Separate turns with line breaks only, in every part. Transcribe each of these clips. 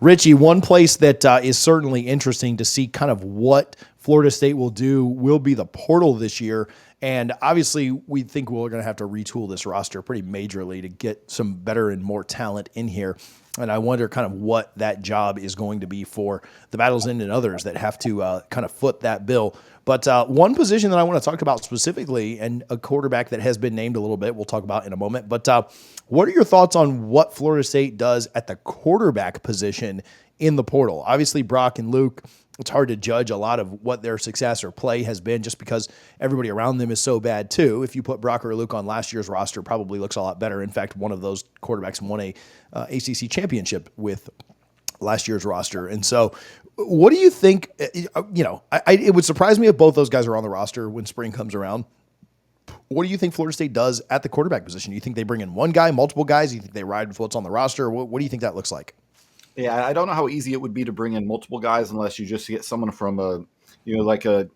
Richie, one place that is certainly interesting to see kind of what Florida State will do will be the portal this year. And obviously, we think we're going to have to retool this roster pretty majorly to get some better and more talent in here. And I wonder kind of what that job is going to be for the Battles End and others that have to kind of foot that bill. But one position that I want to talk about specifically, and a quarterback that has been named a little bit, we'll talk about in a moment. But what are your thoughts on what Florida State does at the quarterback position in the portal? Obviously, Brock and Luke, it's hard to judge a lot of what their success or play has been just because everybody around them is so bad too. If you put Brock or Luke on last year's roster, probably looks a lot better. In fact, one of those quarterbacks won a ACC championship with last year's roster. And so what do you think, it would surprise me if both those guys are on the roster when spring comes around. What do you think Florida State does at the quarterback position? Do you think they bring in one guy, multiple guys? Do you think they ride with what's on the roster? What do you think that looks like?
Yeah, I don't know how easy it would be to bring in multiple guys unless you just get someone from UNLV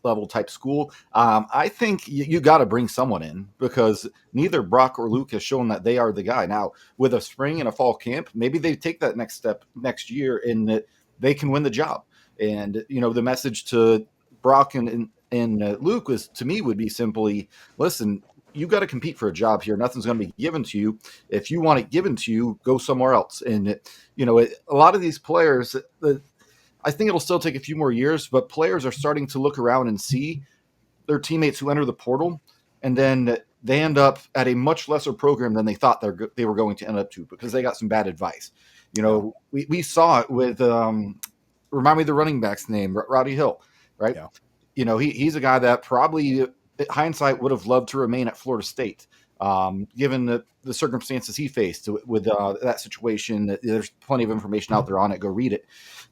level type school. I think you got to bring someone in because neither Brock or Luke has shown that they are the guy. Now, with a spring and a fall camp, maybe they take that next step next year and that they can win the job. And, the message to Brock and Luke would be simply, listen, you got to compete for a job here. Nothing's going to be given to you. If you want it given to you, go somewhere else. And, a lot of these players, I think it'll still take a few more years, but players are starting to look around and see their teammates who enter the portal, and then they end up at a much lesser program than they thought they were going to end up to because they got some bad advice. We saw it with, remind me of the running back's name, Roddy Hill, right? Yeah. He's a guy that probably – hindsight would have loved to remain at Florida State, given the circumstances he faced with that situation. There's plenty of information out there on it. Go read it.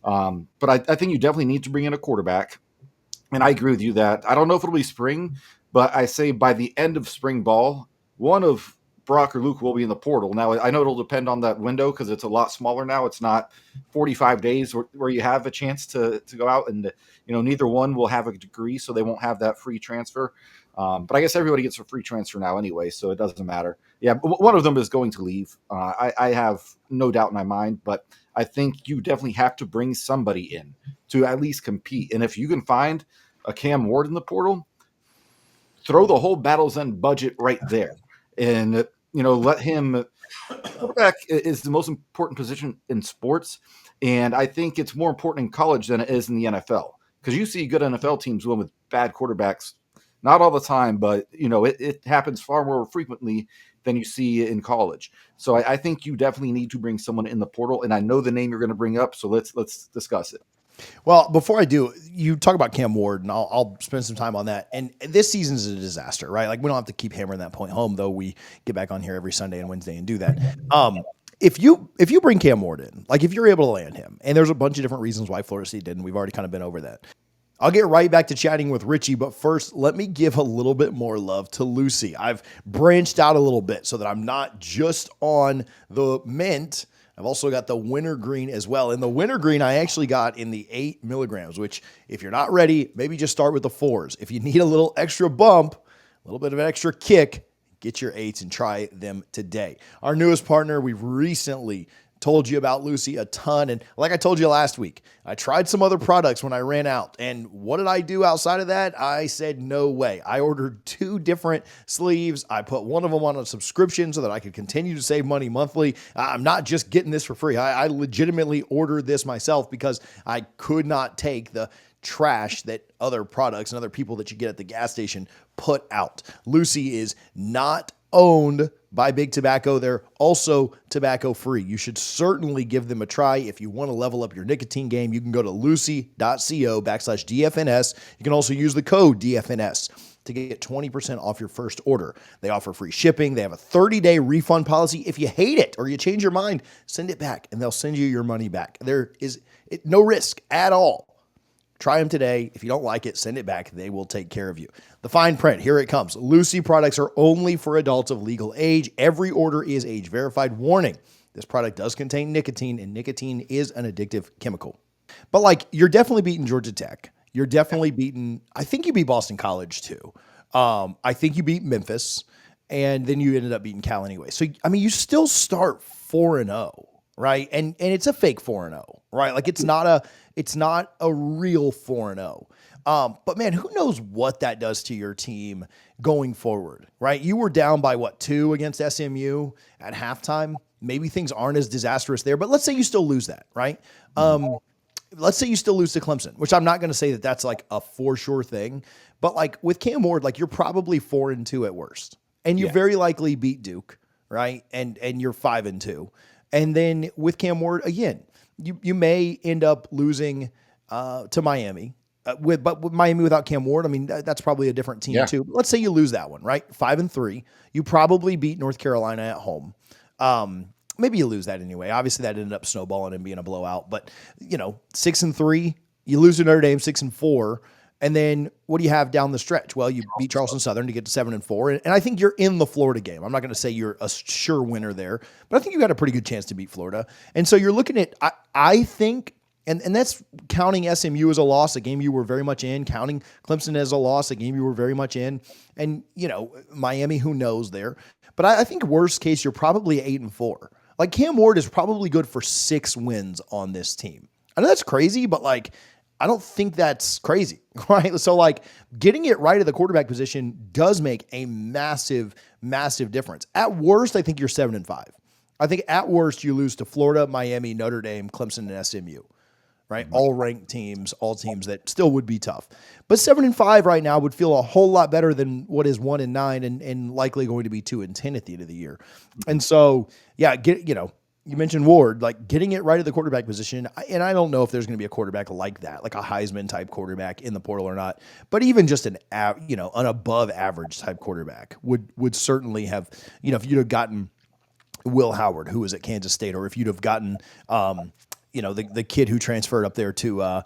But I think you definitely need to bring in a quarterback. And I agree with you that I don't know if it'll be spring, but I say by the end of spring ball, one of Brock or Luke will be in the portal. Now, I know it'll depend on that window because it's a lot smaller now. It's not 45 days where you have a chance to go out, and neither one will have a degree, so they won't have that free transfer. But I guess everybody gets a free transfer now anyway, so it doesn't matter. Yeah, one of them is going to leave. I have no doubt in my mind, but I think you definitely have to bring somebody in to at least compete. And if you can find a Cam Ward in the portal, throw the whole Battles End budget right there. And, let him – quarterback is the most important position in sports, and I think it's more important in college than it is in the NFL because you see good NFL teams win with bad quarterbacks. Not all the time, but, it happens far more frequently than you see in college. So I think you definitely need to bring someone in the portal, and I know the name you're going to bring up, so let's discuss it.
Well, before I do, you talk about Cam Ward, and I'll spend some time on that. And this season is a disaster, right? Like, we don't have to keep hammering that point home, though we get back on here every Sunday and Wednesday and do that. If you bring Cam Ward in, like if you're able to land him, and there's a bunch of different reasons why Florida State didn't, we've already kind of been over that. I'll get right back to chatting with Richie, but first, let me give a little bit more love to Lucy. I've branched out a little bit so that I'm not just on the mint. I've also got the wintergreen as well. And the wintergreen I actually got in the 8 milligrams, which if you're not ready, maybe just start with the 4s. If you need a little extra bump, a little bit of an extra kick, get your 8s and try them today. Our newest partner, we've recently told you about Lucy a ton. And like I told you last week, I tried some other products when I ran out. And what did I do outside of that? I said, no way. I ordered 2 different sleeves. I put one of them on a subscription so that I could continue to save money monthly. I'm not just getting this for free. I legitimately ordered this myself because I could not take the trash that other products and other people that you get at the gas station put out. Lucy is not owned by Big Tobacco. They're also tobacco free. You should certainly give them a try. If you want to level up your nicotine game, you can go to lucy.co/DFNS. You can also use the code DFNS to get 20% off your first order. They offer free shipping. They have a 30-day refund policy. If you hate it or you change your mind, send it back and they'll send you your money back. There is no risk at all. Try them today. If you don't like it, send it back. They will take care of you. The fine print, here it comes. Lucy products are only for adults of legal age. Every order is age verified. Warning, this product does contain nicotine, and nicotine is an addictive chemical. But you're definitely beating Georgia Tech. You're definitely beating, I think you beat Boston College too. I think you beat Memphis, and then you ended up beating Cal anyway. So, you still start 4-0, right? And it's a fake 4-0, right? Like it's not a real 4-0. But man, who knows what that does to your team going forward, right? You were down by what, 2 against SMU at halftime. Maybe things aren't as disastrous there, but let's say you still lose that, right? Let's say you still lose to Clemson, which I'm not going to say that that's like a for sure thing, but like with Cam Ward, like you're probably 4-2 at worst, and you
Yeah.
very likely beat Duke, right? And you're 5-2, and then with Cam Ward again, you may end up losing to Miami. With Miami without Cam Ward, I mean that's probably a different team
Yeah.
too. But let's say you lose that one, right? 5-3, you probably beat North Carolina at home. Maybe you lose that anyway. Obviously, that ended up snowballing and being a blowout. But 6-3, you lose to Notre Dame 6-4, and then what do you have down the stretch? Well, you beat Charleston Southern to get to 7-4, and I think you're in the Florida game. I'm not going to say you're a sure winner there, but I think you got a pretty good chance to beat Florida. And so you're looking at, I think. And that's counting SMU as a loss, a game you were very much in, counting Clemson as a loss, a game you were very much in. And, Miami, who knows there. But I think worst case, you're probably 8-4. Like Cam Ward is probably good for 6 wins on this team. I know that's crazy, but like, I don't think that's crazy, right? So like getting it right at the quarterback position does make a massive, massive difference. At worst, I think you're 7-5. I think at worst you lose to Florida, Miami, Notre Dame, Clemson, and SMU, right? All ranked teams, all teams that still would be tough. But 7-5 right now would feel a whole lot better than what is 1-9 and likely going to be 2-10 at the end of the year. And so, yeah, you mentioned Ward, like getting it right at the quarterback position. And I don't know if there's going to be a quarterback like that, like a Heisman type quarterback in the portal or not. But even just an above average type quarterback would certainly have, if you'd have gotten Will Howard, who was at Kansas State, or if you'd have gotten, the kid who transferred up there to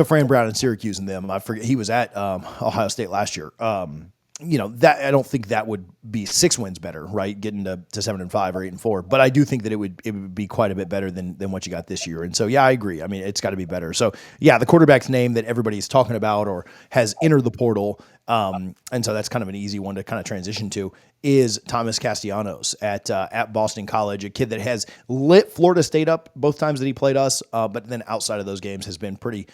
Fran Brown and Syracuse and them. I forget, he was at Ohio State last year. That I don't think that would be 6 wins better, right? Getting to 7-5 or 8-4. But I do think that it would be quite a bit better than what you got this year. And so, yeah, I agree. I mean, it's got to be better. So, yeah, the quarterback's name that everybody's talking about or has entered the portal, and so that's kind of an easy one to kind of transition to, is Thomas Castellanos at Boston College, a kid that has lit Florida State up both times that he played us, but then outside of those games has been pretty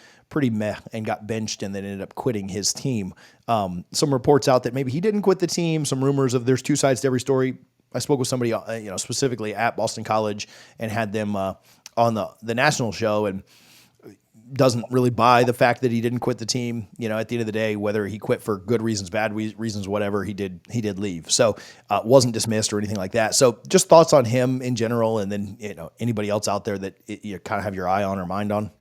meh and got benched and then ended up quitting his team. Some reports out that maybe he didn't quit the team. Some rumors of there's 2 sides to every story. I spoke with somebody, specifically at Boston College and had them on the national show, and doesn't really buy the fact that he didn't quit the team. At the end of the day, whether he quit for good reasons, bad reasons, whatever, he did leave. So wasn't dismissed or anything like that. So just thoughts on him in general, and then anybody else out there that you kind of have your eye on or mind on.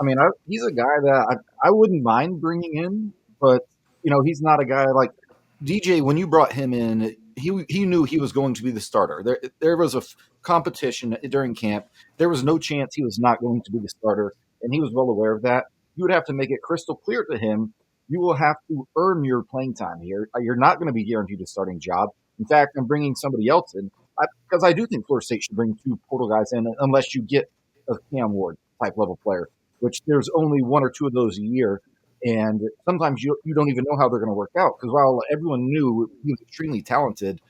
I mean, he's a guy that I wouldn't mind bringing in, but he's not a guy like DJ. When you brought him in, he knew he was going to be the starter. There was a competition during camp. There was no chance he was not going to be the starter, and he was well aware of that. You would have to make it crystal clear to him. You will have to earn your playing time here. You're not going to be guaranteed a starting job. In fact, I'm bringing somebody else in because I do think Florida State should bring 2 portal guys in unless you get a Cam Ward type level player, which there's only 1 or 2 of those a year. And sometimes you don't even know how they're going to work out, because while everyone knew he was extremely talented,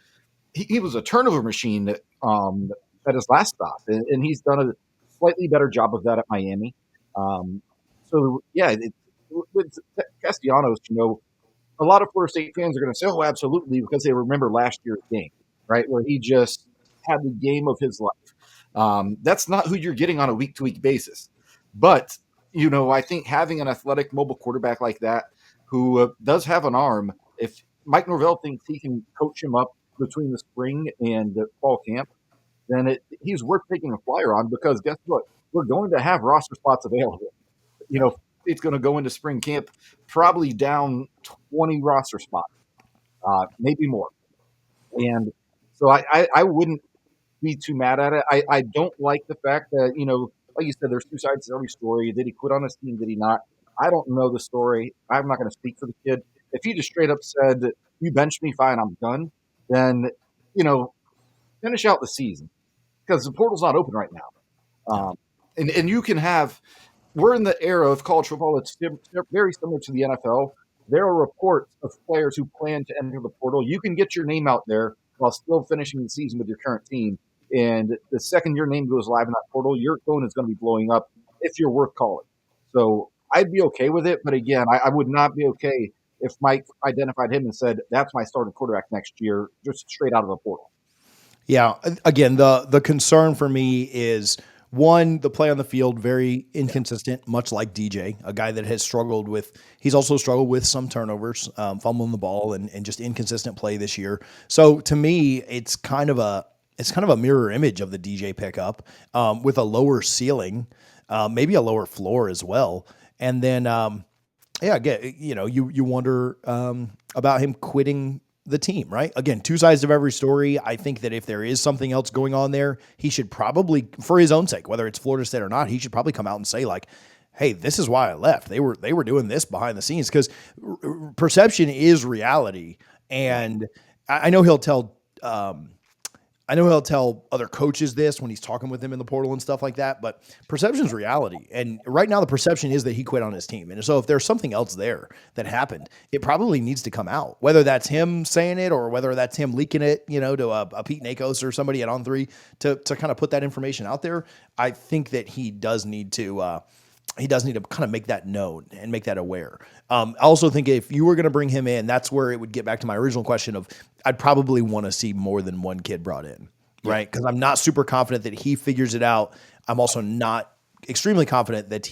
he was a turnover machine at his last stop, and he's done a slightly better job of that at Miami. So, yeah, with Castellanos, a lot of Florida State fans are going to say, oh, absolutely, because they remember last year's game, right, where he just had the game of his life. That's not who you're getting on a week-to-week basis. But, I think having an athletic mobile quarterback like that who does have an arm, if Mike Norvell thinks he can coach him up between the spring and the fall camp, then he's worth taking a flyer on, because guess what? We're going to have roster spots available. It's going to go into spring camp probably down 20 roster spots, maybe more. And so I wouldn't be too mad at it. I don't like the fact that, like you said, there's 2 sides to every story. Did he quit on his team? Did he not? I don't know the story. I'm not going to speak for the kid. If he just straight up said, you bench me, fine, I'm done, then, finish out the season, because the portal's not open right now. And you can have, we're in the era of college football that's very similar to the NFL. There are reports of players who plan to enter the portal. You can get your name out there while still finishing the season with your current team. And the second your name goes live in that portal, your phone is going to be blowing up if you're worth calling. So I'd be okay with it. But again, I would not be okay if Mike identified him and said, that's my starting quarterback next year, just straight out of the portal.
Yeah. Again, the concern for me is one, the play on the field, very inconsistent, much like DJ, a guy that has struggled with, he's also struggled with some turnovers, fumbling the ball and just inconsistent play this year. So to me, it's kind of a mirror image of the DJ pickup, with a lower ceiling, maybe a lower floor as well. And then, yeah, get you wonder about him quitting the team, right? Again, two sides of every story. I think that if there is something else going on there, he should probably, for his own sake, whether it's Florida State or not, he should probably come out and say like, "Hey, this is why I left. They were doing this behind the scenes," because perception is reality,
Yeah.
and I know he'll tell. I know he'll tell other coaches this when he's talking with them in the portal and stuff like that, but perception is reality. And right now, the perception is that he quit on his team. And so, if there's something else there that happened, it probably needs to come out, whether that's him saying it or whether that's him leaking it, to a Pete Nakos or somebody at On Three to kind of put that information out there. I think that he does need to. He does need to kind of make that known and make that aware. I also think if you were going to bring him in, that's where it would get back to my original question of I'd probably want to see more than one kid brought in,
Yeah.
right? Because I'm not super confident that he figures it out. I'm also not extremely confident that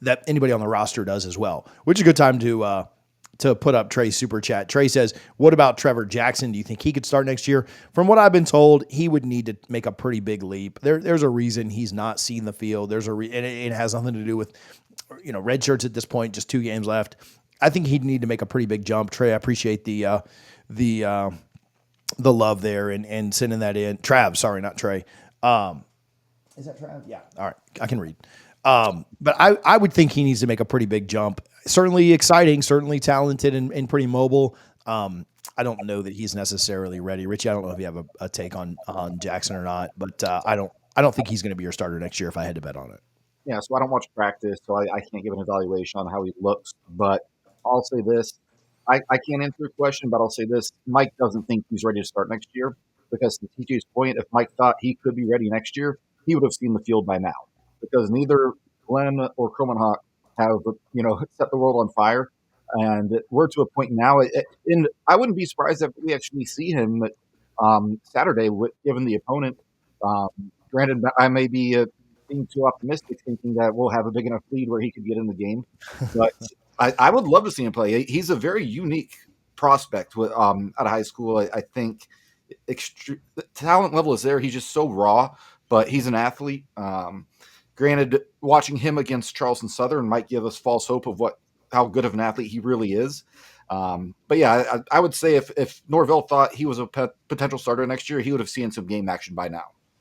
that anybody on the roster does as well. Which is a good time to put up Trey's super chat. Trey says, "What about Trevor Jackson? Do you think he could start next year?" From what I've been told, he would need to make a pretty big leap. There's a reason he's not seen the field. And it has nothing to do with red shirts at this point. Just 2 games left. I think he'd need to make a pretty big jump. Trey, I appreciate the love there and sending that in. Trav, sorry, not Trey. Is that Trav? Yeah. All right, I can read. But I would think he needs to make a pretty big jump. Certainly exciting, certainly talented and pretty mobile. I don't know that he's necessarily ready. Richie, I don't know if you have a take on Jackson or not, but I don't think he's going to be your starter next year if I had to bet on it.
Yeah, so I don't watch practice, so I can't give an evaluation on how he looks. But I'll say this. I can't answer your question, but I'll say this. Mike doesn't think he's ready to start next year because to TJ's point, if Mike thought he could be ready next year, he would have seen the field by now because neither Glenn or Kromenhoek have, set the world on fire. And we're to a point now, and I wouldn't be surprised if we actually see him Saturday, given the opponent. Granted, I may be being too optimistic, thinking that we'll have a big enough lead where he could get in the game. But I would love to see him play. He's a very unique prospect out of high school. I think the talent level is there. He's just so raw, but he's an athlete. Granted, watching him against Charleston Southern might give us false hope of how good of an athlete he really is. But yeah, I would say if Norvell thought he was a potential starter next year, he would have seen some game action by now.